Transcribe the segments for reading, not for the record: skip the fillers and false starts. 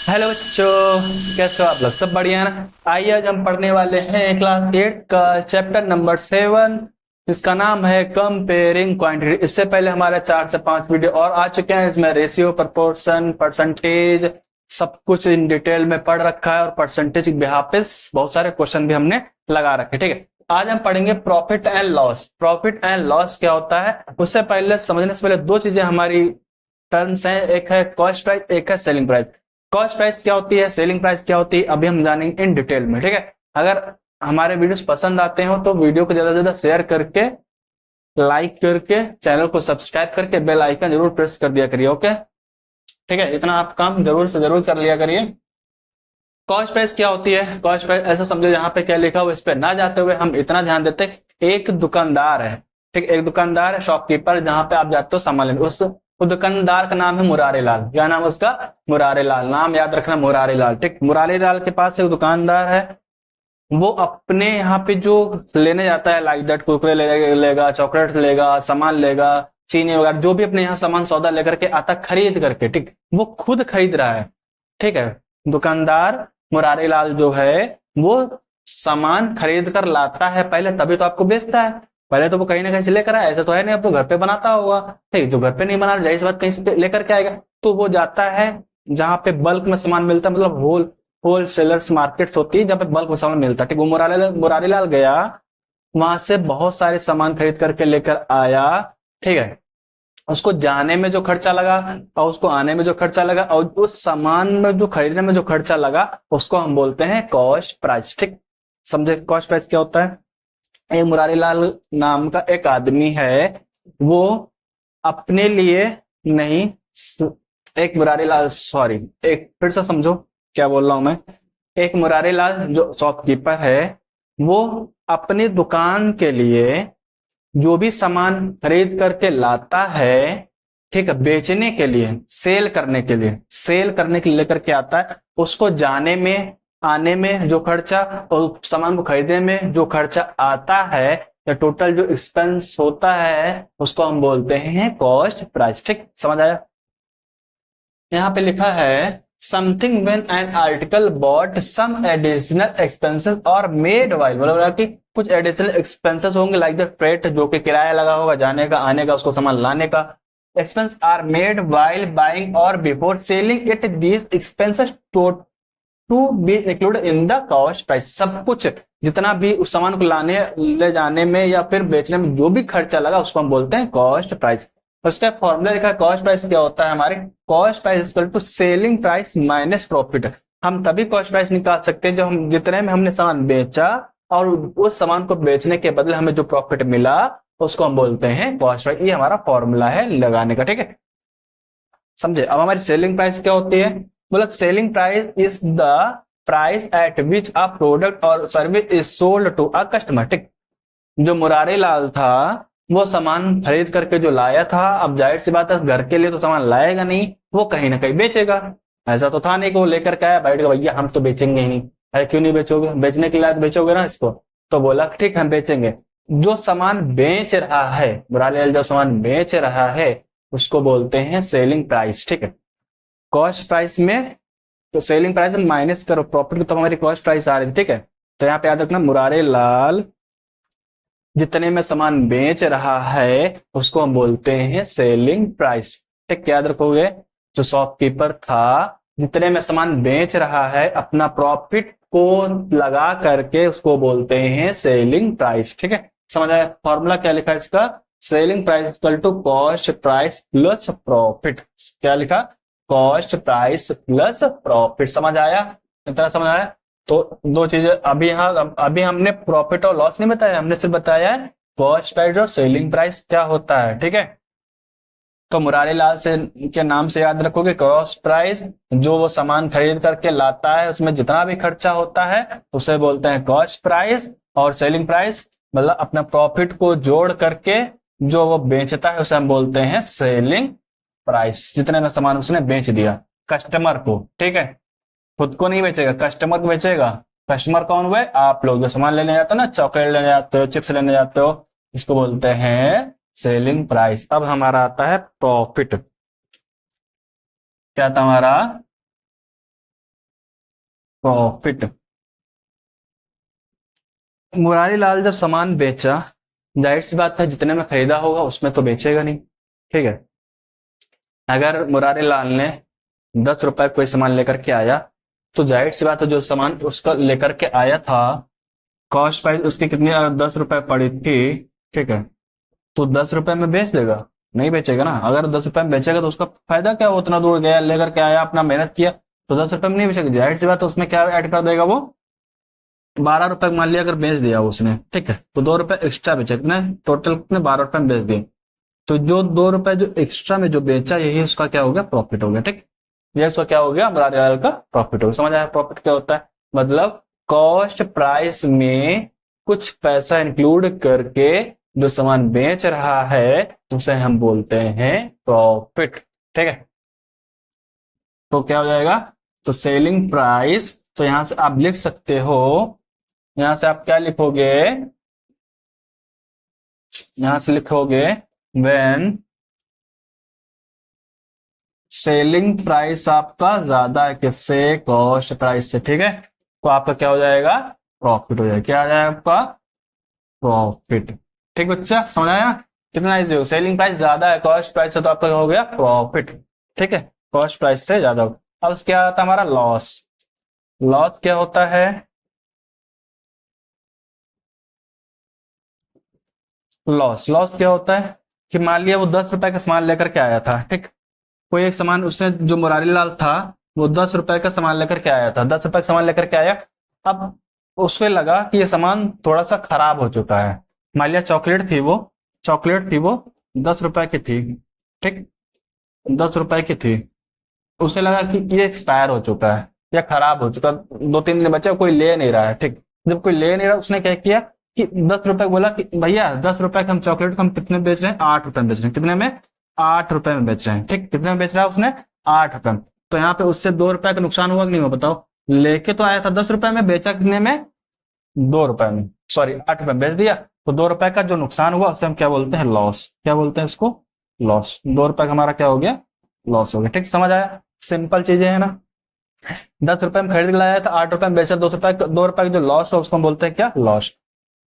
Hello बच्चों, कैसे हो आप लोग? सब बढ़िया है ना? आइए आज हम पढ़ने वाले हैं क्लास 8 का चैप्टर नंबर 7। इसका नाम है कंपेयरिंग क्वांटिटी। इससे पहले हमारे 4 से 5 वीडियो और आ चुके हैं। इसमें रेशियो, प्रोपोर्शन, परसेंटेज सब कुछ इन डिटेल में पढ़ रखा है और परसेंटेज के बिहाफ पे बहुत सारे क्वेश्चन भी हमने लगा रखे। ठीक है, आज हम पढ़ेंगे profit and loss. Profit and loss क्या होता है उससे पहले समझने से पहले दो चीजें हमारी टर्म्स हैं। एक है कॉस्ट प्राइस, एक है सेलिंग प्राइस। कॉस्ट प्राइस क्या होती है, सेलिंग प्राइस क्या होती है, अभी हम जानेंगे इन डिटेल में। ठीक है, अगर हमारे वीडियोस पसंद आते हो तो वीडियो को ज्यादा से ज्यादा शेयर करके, लाइक करके, चैनल को सब्सक्राइब करके बेल आइकन जरूर प्रेस कर दिया करिए। ओके, ठीक है, इतना आप काम जरूर से जरूर कर लिया करिए। कॉस्ट प्राइस क्या होती है? कॉस्ट प्राइस ऐसा समझो, यहाँ पे क्या लिखा हुआ इस पे ना जाते हुए हम इतना ध्यान देते हैं। एक दुकानदार है, ठीक, एक दुकानदार है, शॉपकीपर, जहां पे आप जाते हो सामान लेने। उस दुकानदार का नाम है मुरारी लाल। क्या नाम है उसका? मुरारी लाल। नाम याद रखना, मुरारी लाल। ठीक, मुरारी लाल के पास एक दुकानदार है। वो अपने यहाँ पे जो लेने जाता है, लाइक दैट, कुरकुरे लेगा, चॉकलेट लेगा, सामान लेगा, चीनी वगैरह, जो भी अपने यहाँ सामान सौदा लेकर के आता, खरीद करके, ठीक, वो खुद खरीद रहा है। ठीक है, दुकानदार मुरारी लाल जो है वो सामान खरीद कर लाता है पहले, तभी तो आपको बेचता है। पहले तो वो कहीं ना कहीं से लेकर आया, ऐसा तो है नहीं अब तो घर पे बनाता होगा। ठीक, जो घर पे नहीं बना, जाहिर सी बात कहीं से लेकर के आएगा। तो वो जाता है जहां पे बल्क में सामान मिलता है, मतलब होल सेलर्स मार्केट होती है जहाँ पे बल्क में सामान मिलता है। ठीक, वो मुरारी लाल गया, वहां से बहुत सारे सामान खरीद करके लेकर आया। ठीक है, उसको जाने में जो खर्चा लगा और उसको आने में जो खर्चा लगा और उस सामान में जो खरीदने में जो खर्चा लगा, उसको हम बोलते हैं कॉस्ट प्राइस। ठीक, समझे कॉस्ट प्राइस क्या होता है? एक मुरारी लाल नाम का एक आदमी है, वो अपने लिए नहीं, एक मुरारी लाल, सॉरी, एक फिर से समझो क्या बोल रहा हूं मैं। एक मुरारी लाल जो शॉपकीपर है, वो अपनी दुकान के लिए जो भी सामान खरीद करके लाता है, ठीक है, बेचने के लिए, सेल करने के लिए लेकर के आता है। उसको जाने में, आने में जो खर्चा और सामान को खरीदने में जो खर्चा आता है, या टोटल जो एक्सपेंस होता है, उसको हम बोलते हैं कॉस्ट प्राइस। ठीक, समझ आया? यहाँ पे लिखा है something when an article bought some additional expenses are made while, मतलब कि कुछ एडिशनल एक्सपेंसेस होंगे, लाइक द फ्रेट, जो कि किराया लगा होगा जाने का, आने का, उसको सामान लाने का। Expense are made while buying और before selling it, these expenses to be included in the cost price. सब कुछ जितना भी उस सामान को लाने ले जाने में या फिर बेचने में जो भी खर्चा लगा, उसको हम बोलते हैं कॉस्ट प्राइस। उसका फॉर्मूला लिखा है, कॉस्ट प्राइस क्या होता है हमारे? Cost price equal to selling price minus profit. हम तभी कॉस्ट प्राइस निकाल सकते हैं जब हम जितने में हमने सामान बेचा और उस सामान को बेचने के बदले हमें जो प्रॉफिट मिला, उसको हम बोलते हैं कॉस्ट प्राइस। ये हमारा फॉर्मूला है लगाने का। ठीक है, समझे? अब हमारी सेलिंग प्राइस क्या होती है? बोला selling price is the price at which a product और service is sold to a customer. ठीक, जो मुरारी लाल था, वो सामान खरीद करके जो लाया था, अब जाहिर सी बात है घर के लिए तो सामान लाएगा नहीं, वो कहीं ना कहीं बेचेगा। ऐसा तो था नहीं कि वो लेकर के आया बैठ गया, भैया हम तो बेचेंगे ही नहीं। अरे क्यों नहीं बेचोगे? बेचने के लिए बेचोगे ना इसको। तो बोला ठीक हम बेचेंगे। जो सामान बेच रहा है, मुरारी लाल जो सामान बेच रहा है, उसको बोलते हैं सेलिंग प्राइस। ठीक है, कॉस्ट प्राइस में, तो सेलिंग प्राइस में माइनस करो प्रॉफिट, तो हमारी कॉस्ट प्राइस आ रही है। ठीक है, तो यहाँ पे याद रखना, मुरारी लाल जितने में सामान बेच रहा है उसको हम बोलते हैं सेलिंग प्राइस। ठीक, याद रखोगे, जो शॉपकीपर था जितने में सामान बेच रहा है, अपना प्रॉफिट को लगा करके उसको बोलते हैं सेलिंग प्राइस। ठीक है, समझ आया? फॉर्मूला क्या लिखा है इसका? Selling price equal to cost price plus profit. क्या लिखा? Cost price plus profit. समझ आया? इतना समझ आया? तो दो चीजें अभी, यहाँ अभी हमने प्रॉफिट और लॉस नहीं बताया, हमने सिर्फ बताया कॉस्ट प्राइस और सेलिंग प्राइस क्या होता है। ठीक है, तो मुरारी लाल से के नाम से याद रखोगे कॉस्ट प्राइस, जो वो सामान खरीद करके लाता है उसमें जितना भी खर्चा होता है उसे बोलते हैं कॉस्ट प्राइस। और सेलिंग प्राइस मतलब अपना प्रॉफिट को जोड़ करके जो वो बेचता है उसे हम बोलते हैं सेलिंग प्राइस, जितने में सामान उसने बेच दिया कस्टमर को। ठीक है, खुद को नहीं बेचेगा, कस्टमर को बेचेगा। कस्टमर कौन हुए? आप लोग जो सामान लेने जाते हो ना, चॉकलेट लेने जाते हो, चिप्स लेने जाते हो, इसको बोलते हैं सेलिंग प्राइस। अब हमारा आता है प्रॉफिट। क्या था हमारा? प्रॉफिट। मुरारी लाल जब सामान बेचा, जाहिर सी बात है जितने में खरीदा होगा उसमें तो बेचेगा नहीं, ठीक है। अगर मुरारी लाल ने 10 रुपए कोई सामान लेकर के आया, तो जाहिर सी बात है जो सामान उसका लेकर के आया था, कॉस्ट प्राइस उसकी कितनी, अगर 10 रुपए पड़ी थी, ठीक है, तो 10 रुपए में बेच देगा? नहीं बेचेगा ना। अगर 10 रुपए में बेचेगा तो उसका फायदा क्या, वो उतना दूर गया लेकर के आया, अपना मेहनत किया, तो 10 रुपए में नहीं बेचेगा। जाहिर सी बात है उसमें क्या ऐड कर देगा वो, 12 रुपए मान लिया अगर बेच दिया उसने, ठीक है, तो 2 रुपए एक्स्ट्रा बेचे, कितने टोटल, कितने 12 रुपए में बेच दिए, तो जो 2 रुपए जो एक्स्ट्रा में जो बेचा, यही उसका क्या हो गया, प्रॉफिट हो गया, ठीक। ये उसका क्या हो गया, मुरारी लाल का प्रॉफिट हो गया। समझ आया प्रॉफिट क्या होता है, मतलब कॉस्ट प्राइस में कुछ पैसा इंक्लूड करके जो सामान बेच रहा है उसे हम बोलते हैं प्रॉफिट, ठीक है। तो क्या हो जाएगा, तो सेलिंग प्राइस, तो यहां से आप लिख सकते हो, यहां से आप क्या लिखोगे, यहां से लिखोगे व्हेन सेलिंग प्राइस आपका ज्यादा है किससे, कॉस्ट प्राइस से, ठीक है, तो आपका क्या हो जाएगा, प्रॉफिट हो जाएगा। क्या आ जाएगा आपका, प्रॉफिट। ठीक बच्चा, समझ आया कितना इजी हो, सेलिंग प्राइस ज्यादा है कॉस्ट प्राइस से, तो आपका हो गया प्रॉफिट, ठीक है, कॉस्ट प्राइस से ज्यादा। अब क्या आता है हमारा लॉस। लॉस क्या होता है, लॉस, लॉस क्या होता है कि मान लिया वो 10 रुपए का सामान लेकर के आया था, ठीक, कोई एक सामान उसने, जो मुरारी लाल था वो 10 रुपए का सामान लेकर के आया था, 10 रुपए का सामान लेकर के आया। अब उसको लगा कि ये सामान थोड़ा सा खराब हो चुका है, मान लिया चॉकलेट थी वो, चॉकलेट थी वो 10 रुपए की थी, ठीक, 10 रुपए की थी, उसे लगा कि ये एक्सपायर हो चुका है या खराब हो चुका, 2-3 दिन बचा, कोई ले नहीं रहा है, ठीक। जब कोई ले नहीं रहा, उसने क्या किया कि 10 रुपए बोला कि भैया 10 रुपए का हम चॉकलेट को हम कितने बेच रहे हैं, 8 रुपए में बेच रहे हैं, कितने में, 8 रुपए में बेच रहे हैं, ठीक, कितने में बेच रहा है उसने, 8 रुपए में। तो यहाँ पे उससे 2 रुपए का नुकसान हुआ कि नहीं हुआ, बताओ। लेके तो आया था 10 रुपए में, बेचा कितने में, 2 रुपए में, सॉरी 8 रुपए में बेच दिया, तो 2 रुपए का जो नुकसान हुआ उसे हम क्या बोलते हैं, लॉस। क्या बोलते हैं इसको, लॉस। 2 रुपए का हमारा क्या हो गया, लॉस हो गया, ठीक, समझ आया, सिंपल चीजें है ना। 10 रुपए में खरीद के लाया था, 8 रुपए में बेचा, 2 रुपए, 2 रुपए का जो लॉस हो उसको हम बोलते हैं क्या, लॉस।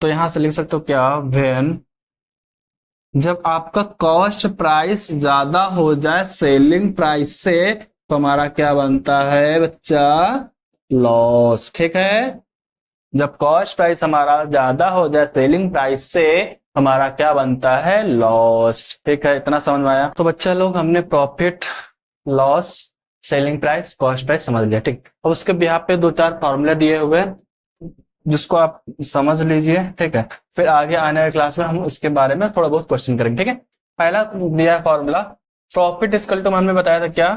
तो यहां से लिख सकते हो क्या, वेन, जब आपका कॉस्ट प्राइस ज्यादा हो जाए सेलिंग प्राइस से, तो हमारा क्या बनता है बच्चा, लॉस, ठीक है। जब कॉस्ट प्राइस हमारा ज्यादा हो जाए सेलिंग प्राइस से, हमारा क्या बनता है, लॉस, ठीक है, इतना समझ में आया। तो बच्चा लोग हमने profit, loss, selling price, cost price समझ लिया, ठीक। अब उसके बिहाफ पे 2-4 फॉर्मूले दिए हुए हैं जिसको आप समझ लीजिए, ठीक है, फिर आगे आने वाले क्लास में हम उसके बारे में थोड़ा बहुत क्वेश्चन करेंगे, ठीक है। पहला दिया है फॉर्मूला, प्रॉफिट इक्वल टू, हमने बताया था क्या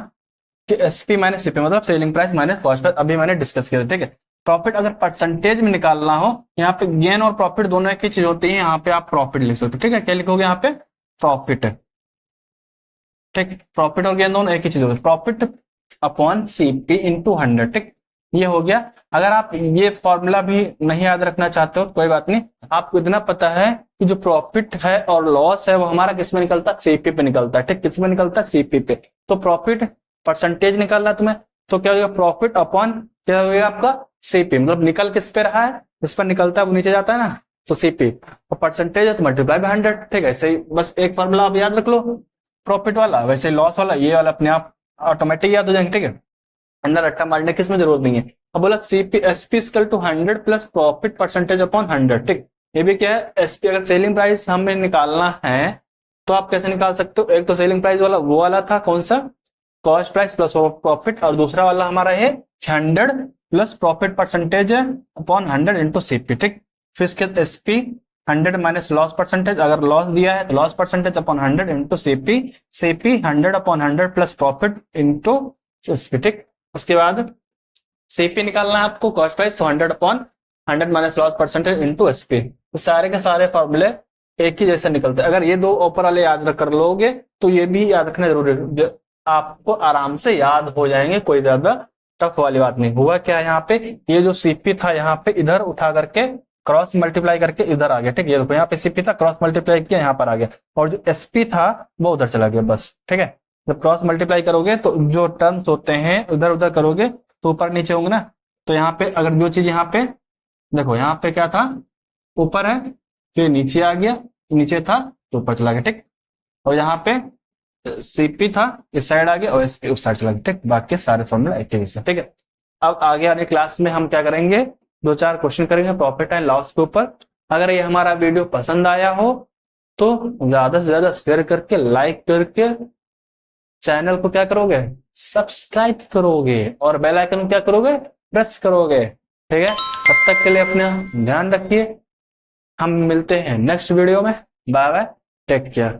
कि एसपी माइनस सीपी, मतलब selling price minus cost price, अभी मैंने डिस्कस किया था, ठीक है। प्रॉफिट अगर परसेंटेज में निकालना हो, यहाँ पे गेन और प्रॉफिट दोनों एक ही चीज होती है, यहाँ पे आप प्रॉफिट लिख सकते हो, ठीक है। क्या लिखोगे यहाँ पे, प्रॉफिट, ठीक, प्रॉफिट और गेन दोनों एक ही चीज होगी, प्रॉफिट अपॉन सीपी इंटू 100, ठीक, ये हो गया। अगर आप ये फॉर्मूला भी नहीं याद रखना चाहते हो कोई बात नहीं, आपको इतना पता है कि जो प्रॉफिट है और लॉस है वो हमारा किस में निकलता है, सीपी पे निकलता है, ठीक, किस में निकलता है, सीपी पे। तो प्रॉफिट परसेंटेज निकालना तुम्हें, तो क्या होगा, प्रॉफिट अपॉन क्या होगा आपका, सीपी, मतलब निकल किस पे रहा है, जिस पर निकलता है वो नीचे जाता है ना, तो सीपी, और परसेंटेज है तो मल्टीप्लाई बाय 100, ठीक है। ऐसे ही बस एक फॉर्मूला आप याद रख लो प्रॉफिट वाला, वैसे लॉस वाला, ये वाला अपने आप ऑटोमेटिक याद हो जाएंगे, ठीक है, अंदर रट्टा मारने की इसमें जरूरत नहीं है। अब बोला CP, SP equal to 100 plus profit percentage upon 100, ठीक, ये भी क्या है, एसपी, अगर सेलिंग प्राइस हमें निकालना है तो आप कैसे निकाल सकते हो, एक तो सेलिंग प्राइस वाला वो वाला था कौन सा, कॉस्ट प्राइस प्लस प्रॉफिट, और दूसरा वाला हमारा है 100 plus profit percentage upon 100 into CP, ठीक। फिर इसके एसपी 100 माइनस लॉस परसेंटेज, अगर लॉस दिया है तो loss percentage upon 100 into CP, CP 100 upon 100 plus profit into SP, ठीक। उसके बाद सीपी निकालना है आपको, cost price 100 upon 100 minus loss percentage into SP, सारे के सारे फॉर्मूले एक ही जैसे निकलते हैं। अगर ये दो ऊपर वाले याद कर लोगे तो ये भी याद रखना जरूरी है, आपको आराम से याद हो जाएंगे, कोई ज्यादा टफ वाली बात नहीं। हुआ क्या यहाँ पे, ये जो सीपी था यहाँ पे इधर उठा करके क्रॉस मल्टीप्लाई करके इधर आ गया, ठीक, ये देखो यहाँ पे सीपी था, क्रॉस मल्टीप्लाई किया यहाँ पर आ गया, और जो एसपी था वो उधर चला गया, बस, ठीक है। जब क्रॉस मल्टीप्लाई करोगे तो जो टर्म्स होते हैं उधर उधर करोगे तो ऊपर नीचे होंगे ना, तो यहाँ पे अगर जो चीज यहाँ पे देखो, यहाँ पे क्या था, ऊपर है, फिर नीचे आ गया, नीचे था तो ऊपर चला गया, ठीक। और यहाँ पे सीपी था, इस साइड आ गया और इसके उस साइड चला गया, ठीक। बाकी सारे फॉर्मूला एक ही से, ठीक है। अब आगे आने क्लास में हम क्या करेंगे, 2-4 क्वेश्चन करेंगे प्रॉफिट एंड लॉस के ऊपर। अगर ये हमारा वीडियो पसंद आया हो तो ज्यादा से ज्यादा शेयर करके, लाइक करके चैनल को क्या करोगे, सब्सक्राइब करोगे और बेल आइकन क्या करोगे, प्रेस करोगे, ठीक है। तब तक के लिए अपना ध्यान रखिए, हम मिलते हैं नेक्स्ट वीडियो में। Bye bye, take care.